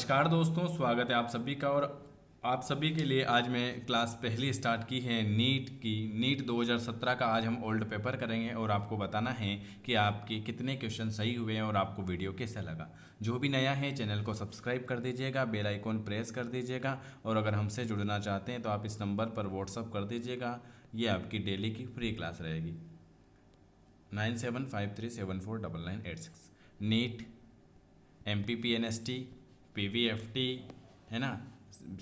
नमस्कार दोस्तों, स्वागत है आप सभी का। और आप सभी के लिए आज मैं क्लास पहली स्टार्ट की है नीट की। नीट 2017 का आज हम ओल्ड पेपर करेंगे और आपको बताना है कि आपके कितने क्वेश्चन सही हुए हैं और आपको वीडियो कैसा लगा। जो भी नया है चैनल को सब्सक्राइब कर दीजिएगा, बेल आइकॉन प्रेस कर दीजिएगा और अगर हमसे जुड़ना चाहते हैं तो आप इस नंबर पर व्हाट्सअप कर दीजिएगा। ये आपकी डेली की फ्री क्लास रहेगी 9753749986। नीट, MPPNST, PVFT है ना,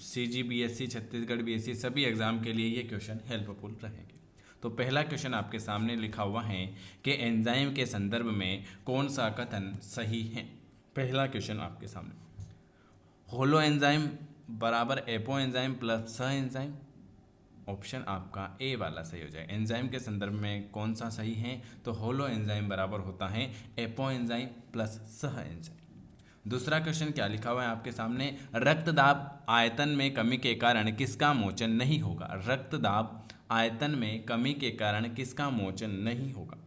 CGBSC, छत्तीसगढ़ BSc सभी एग्ज़ाम के लिए ये क्वेश्चन हेल्पफुल रहेंगे। तो पहला क्वेश्चन आपके सामने लिखा हुआ है कि एंजाइम के संदर्भ में कौन सा कथन सही है। पहला क्वेश्चन आपके सामने, होलो एंजाइम बराबर एपो एंजाइम प्लस सह एंजाइम। ऑप्शन आपका ए वाला सही हो जाए। एंजाइम के संदर्भ में कौन सा सही है, तो होलो एंजाइम बराबर होता है एपो एंजाइम प्लस सह एंजाइम। दूसरा क्वेश्चन क्या लिखा हुआ है आपके सामने, रक्तदाब आयतन में कमी के कारण किसका मोचन नहीं होगा। रक्तदाब आयतन में कमी के कारण किसका मोचन नहीं होगा,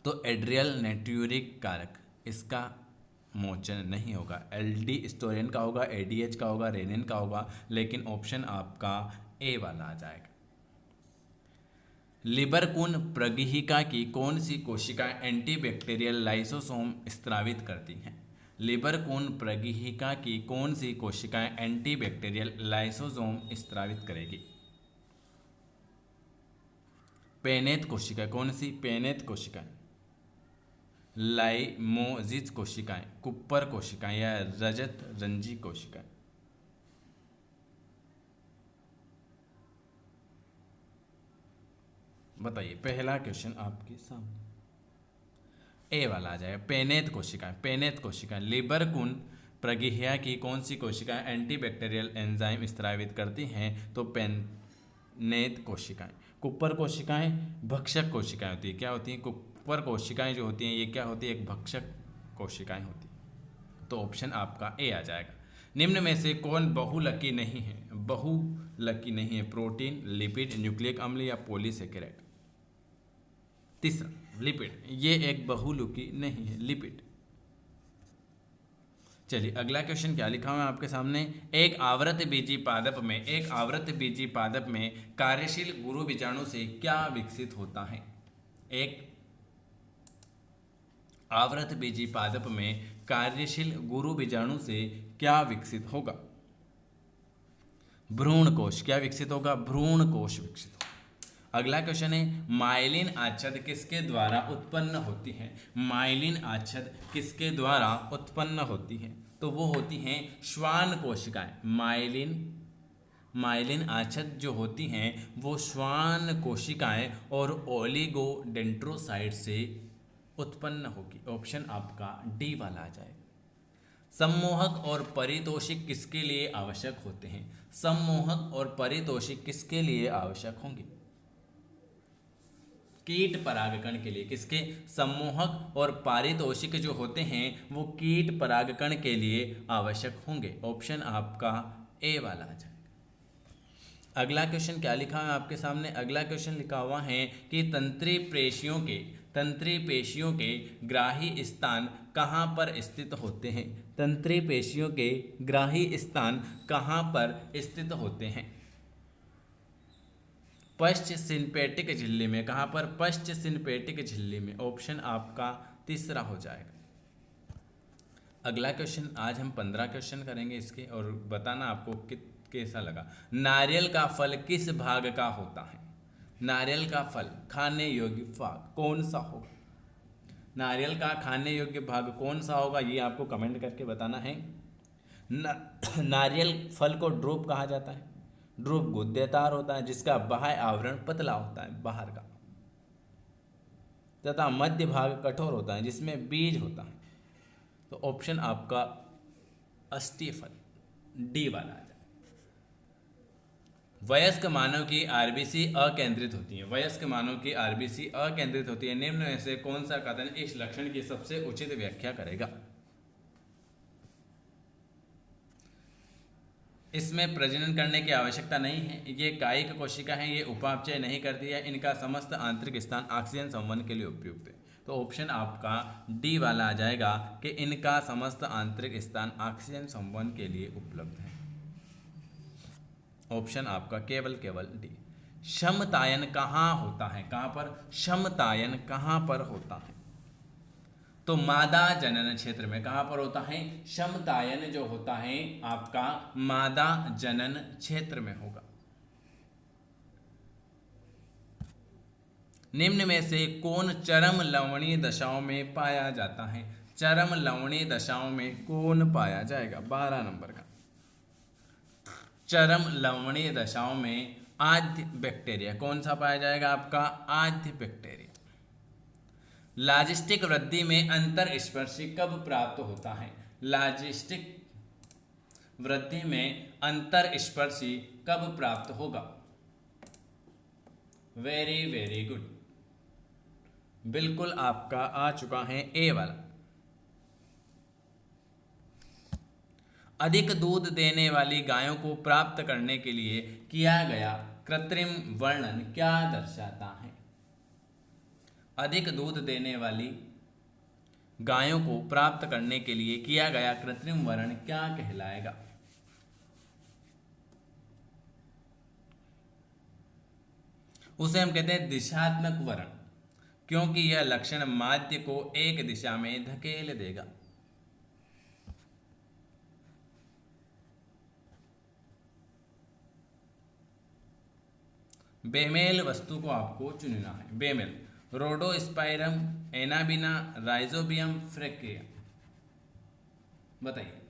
तो एड्रियल नेट्यूरिक कारक इसका मोचन नहीं होगा। एल्डोस्टेरोन का होगा, ADH का होगा, रेनिन का होगा, लेकिन ऑप्शन आपका ए वाला आ जाएगा। लिबरकुन प्रगीहिका की कौन सी कोशिका एंटीबैक्टीरियल लाइसोसोम स्त्रावित करती हैं। लिबरकुन प्रगीहिका की कौन सी कोशिकाएं एंटीबैक्टीरियल लाइसोसोम स्त्रावित करेगी। पेनेत कोशिका, कौन सी पेनेत कोशिकाएं, लाइमोजिज कोशिकाएं, कुपर कोशिकाएं या रजत रंजी कोशिकाएं। बताइए, पहला क्वेश्चन आपके सामने ए वाला आ जाएगा, पेनेत कोशिकाएं। पेनेत कोशिकाएं लिबरकुन प्रगीहिका की कौन सी कोशिकाएं एंटीबैक्टीरियल एंजाइम स्त्रावित करती हैं, तो पेनेत कोशिकाएं। कुपर कोशिकाएं भक्षक कोशिकाएं होती है। क्या होती हैं कुपर कोशिकाएं जो होती हैं, ये क्या होती है, एक भक्षक कोशिकाएं होती हैं। तो ऑप्शन आपका ए आ जाएगा। निम्न में से कौन बहुलकी नहीं है। बहुलकी नहीं है, प्रोटीन, लिपिड, न्यूक्लिक अम्ल या पॉलीसेकेराइड। तीसरा लिपिड, ये एक बहुलकी नहीं है, लिपिड। चलिए अगला क्वेश्चन क्या लिखा हुआ है आपके सामने, एक आवृतबीजी पादप में कार्यशील गुरु बीजाणु से क्या विकसित होता है। एक आवृतबीजी पादप में कार्यशील गुरु बीजाणु से क्या विकसित होगा। भ्रूण कोश। क्या विकसित होगा, भ्रूण कोश विकसित होगा। अगला क्वेश्चन है, माइलिन आच्छद किसके द्वारा उत्पन्न होती है। माइलिन आच्छद किसके द्वारा उत्पन्न होती है, तो वो होती हैं श्वान कोशिकाएं। माइलिन आच्छद जो होती हैं वो श्वान कोशिकाएं और ओलिगोडेंड्रोसाइट से उत्पन्न होगी। ऑप्शन आपका डी वाला आ जाएगा। सम्मोहक और परितोषिक किसके लिए आवश्यक होते हैं। सम्मोहक और परितोषिक किसके लिए आवश्यक होंगे, कीट परागकण के लिए। किसके, सम्मोहक और पारितोषिक जो होते हैं वो कीट परागकण के लिए आवश्यक होंगे। ऑप्शन आपका ए वाला आ जाएगा। अगला क्वेश्चन क्या लिखा है आपके सामने, अगला क्वेश्चन लिखा हुआ है कि तंत्री पेशियों के ग्राही स्थान कहाँ पर स्थित होते हैं। तंत्री पेशियों के ग्राही स्थान कहाँ पर स्थित होते हैं। पश्च सिंपेटिक झिल्ली में। कहाँ पर, पश्च सिंपेटिक झिल्ली में। ऑप्शन आपका तीसरा हो जाएगा। अगला क्वेश्चन, आज हम 15 क्वेश्चन करेंगे इसके और बताना आपको कैसा लगा। नारियल का फल किस भाग का होता है। नारियल का फल खाने योग्य भाग कौन सा होगा। नारियल का खाने योग्य भाग कौन सा होगा, ये आपको कमेंट करके बताना है। नारियल फल को ड्रूप कहा जाता है। ड्रूप गुद्देदार होता है जिसका बाह्य आवरण पतला होता है बाहर का, तथा मध्य भाग कठोर होता है जिसमें बीज होता है। तो ऑप्शन आपका अस्टी फल डी वाला आ जाए। वयस्क मानव की आरबीसी अकेंद्रित होती है। वयस्क मानव की आरबीसी अकेंद्रित होती है। निम्न में से कौन सा कथन इस लक्षण की सबसे उचित व्याख्या करेगा। इसमें प्रजनन करने की आवश्यकता नहीं है, ये कायिक कोशिका है, ये उपापचय नहीं करती है, इनका समस्त आंतरिक स्थान ऑक्सीजन संवहन के लिए उपयुक्त है। तो ऑप्शन आपका डी वाला आ जाएगा कि इनका समस्त आंतरिक स्थान ऑक्सीजन संवहन के लिए उपलब्ध है। ऑप्शन आपका केवल डी। क्षमतायन कहाँ होता है, कहाँ पर क्षमतायन कहाँ पर होता है? तो मादा जनन क्षेत्र में। कहाँ पर होता है? क्षमतायन जो होता है आपका मादा जनन क्षेत्र में होगा। निम्न में से कौन चरम लवणीय दशाओं में पाया जाता है? चरम लवणीय दशाओं में कौन पाया जाएगा? 12 नंबर का। चरम लवणीय दशाओं में आद्य बैक्टीरिया। कौन सा पाया जाएगा? आपका आद्य बैक्टीरिया। लॉजिस्टिक वृद्धि में अंतरस्पर्शी कब प्राप्त होता है? लॉजिस्टिक वृद्धि में अंतरस्पर्शी कब प्राप्त होगा? वेरी वेरी गुड, बिल्कुल आपका आ चुका है ए वाला। अधिक दूध देने वाली गायों को प्राप्त करने के लिए किया गया कृत्रिम वर्णन क्या दर्शाता है? अधिक दूध देने वाली गायों को प्राप्त करने के लिए किया गया कृत्रिम वर्णन क्या कहलाएगा? उसे हम कहते हैं दिशात्मक वर्ण, क्योंकि यह लक्षण माध्य को एक दिशा में धकेल देगा। बेमेल वस्तु को आपको चुनना है। बेमेल, रोडोस्पाइरम, एनाबिना, राइजोबियम, फ्रेक्रिया। बताइए।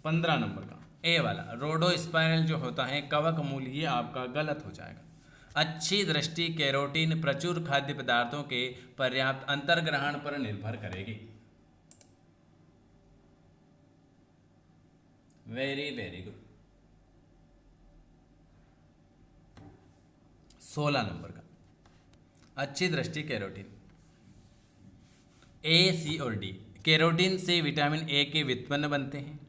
15 नंबर का ए वाला रोडोस्पाइरल जो होता है कवक मूल, ये आपका गलत हो जाएगा। अच्छी दृष्टि कैरोटीन प्रचुर खाद्य पदार्थों के पर्याप्त अंतर्ग्रहण पर निर्भर करेगी। Very very good. 16 नंबर का अच्छी दृष्टि कैरोटीन। ए, सी और डी। कैरोटीन से विटामिन ए के व्युत्पन्न बनते हैं।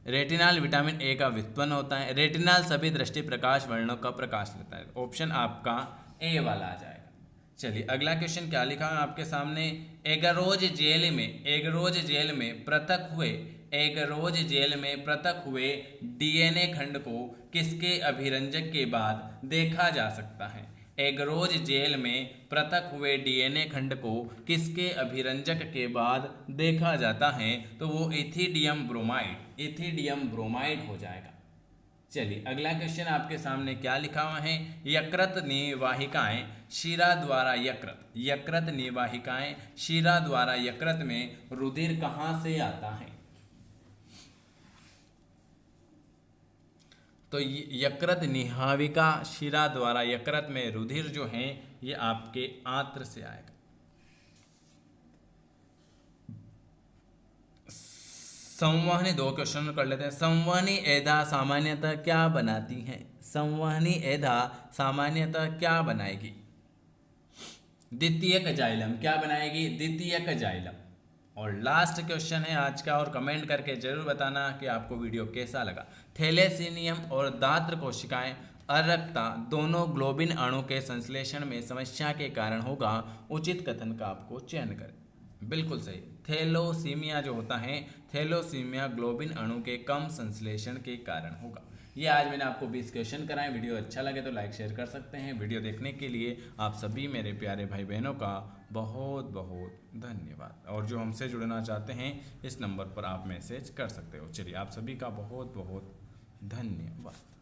रेटिनॉल विटामिन ए का व्युत्पन्न होता है। रेटिनॉल सभी दृष्टि प्रकाश वर्णों का प्रकाश लेता है। ऑप्शन आपका ए वाला आ जाएगा। चलिए अगला क्वेश्चन क्या लिखा है आपके सामने। एगरोज जेल में पृथक हुए डीएनए खंड को किसके अभिरंजक के बाद देखा जा सकता है? एगरोज जेल में पृथक हुए डीएनए खंड को किसके अभिरंजक के बाद देखा जाता है? तो वो इथिडियम ब्रोमाइड हो जाएगा। चलिए अगला क्वेश्चन आपके सामने क्या लिखा हुआ है। यकृत निवाहिकाएं शिरा द्वारा यकृत निवाहिकाएं शिरा द्वारा यकृत में रुधिर कहाँ से आता है? तो यकृत निवाहिका शिरा द्वारा यकृत में रुधिर जो है ये आपके आंत्र से आएगा। संवहनी 2 क्वेश्चन कर लेते हैं। संवहनी एधा सामान्यतः क्या बनाती है? संवहनी एधा सामान्यतः क्या बनाएगी? द्वितीयक जाइलम। क्या बनाएगी? द्वितीयक जाइलम। और लास्ट क्वेश्चन है आज का, और कमेंट करके जरूर बताना कि आपको वीडियो कैसा लगा। थैलेसीमियम और दात्र कोशिकाएं अर्रकता दोनों ग्लोबिन अणु के संश्लेषण में समस्या के कारण होगा। उचित कथन का आपको चयन करें। बिल्कुल सही। थैलोसीमिया जो होता है, थैलोसीमिया ग्लोबिन अणु के कम संश्लेषण के कारण होगा। ये आज मैंने आपको 20 क्वेश्चन कराए। वीडियो अच्छा लगे तो लाइक शेयर कर सकते हैं। वीडियो देखने के लिए आप सभी मेरे प्यारे भाई बहनों का बहुत बहुत धन्यवाद। और जो हमसे जुड़ना चाहते हैं इस नंबर पर आप मैसेज कर सकते हो। चलिए आप सभी का बहुत बहुत धन्यवाद।